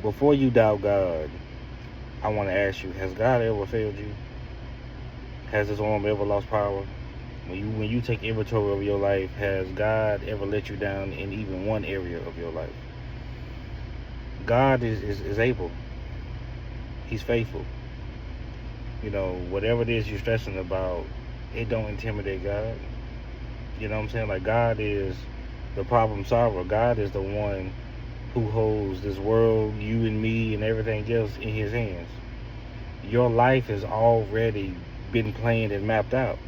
before you doubt God, I want to ask you: has God ever failed you? Has His arm ever lost power? When you take inventory of your life, has God ever let you down in even one area of your life? God is able. He's faithful. Whatever it is you're stressing about, it don't intimidate God. You know what I'm saying? Like, God is the problem solver. God is the one who holds this world, you and me, and everything else in His hands. Your life has already been planned and mapped out.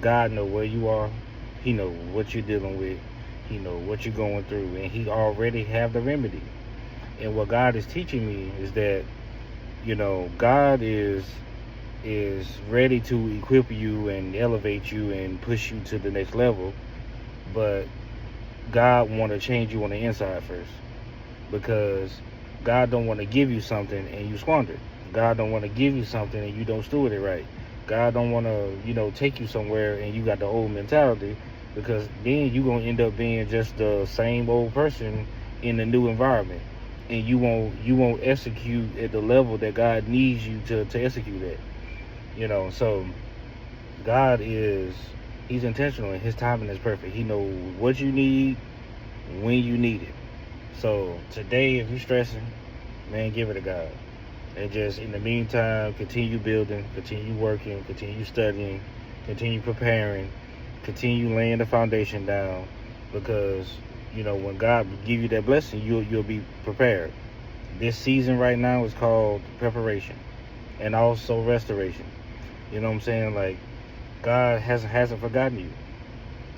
God know where you are. He know what you're dealing with. He know what you're going through, and He already have the remedy. And what God is teaching me is that, God is ready to equip you and elevate you and push you to the next level, but God want to change you on the inside first, because God don't want to give you something and you squander it. God don't want to give you something and you don't steward it right. God don't want to, take you somewhere and you got the old mentality, because then you're going to end up being just the same old person in the new environment, and you won't execute at the level that God needs you to execute at. So God He's intentional, and His timing is perfect. He knows what you need when you need it. So today, if you're stressing, man, give it to God. And just in the meantime, continue building, continue working, continue studying, continue preparing, continue laying the foundation down, because when God give you that blessing, you'll be prepared. This season right now is called preparation and also restoration. You know what I'm saying? Like, God hasn't forgotten you.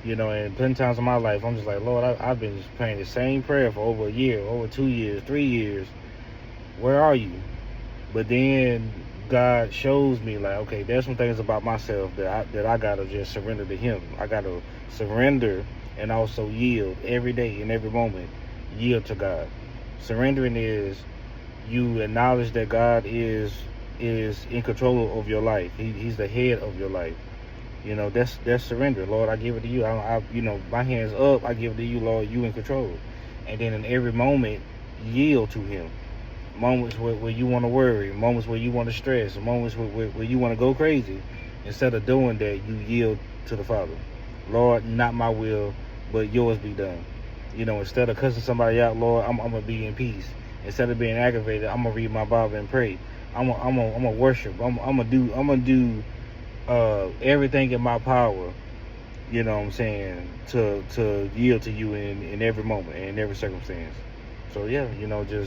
And plenty of times in my life, I'm just like, Lord, I've been just praying the same prayer for over a year, over 2 years, 3 years. Where are you? But then God shows me, like, okay, there's some things about myself that I gotta just surrender to Him. I gotta surrender and also yield every day and every moment. Yield to God. Surrendering is you acknowledge that God is in control of your life. He's the head of your life. That's surrender. Lord, I give it to you. My hands up. I give it to you, Lord. You in control. And then in every moment, yield to Him. Moments where you want to worry, moments where you want to stress, moments where you want to go crazy. Instead of doing that, you yield to the Father. Lord, not my will, but yours be done. Instead of cussing somebody out, Lord, I'm gonna be in peace. Instead of being aggravated, I'm gonna read my Bible and pray. I'm gonna worship. I'm gonna do everything in my power. You know what I'm saying, to yield to you in every moment and in every circumstance. So yeah, just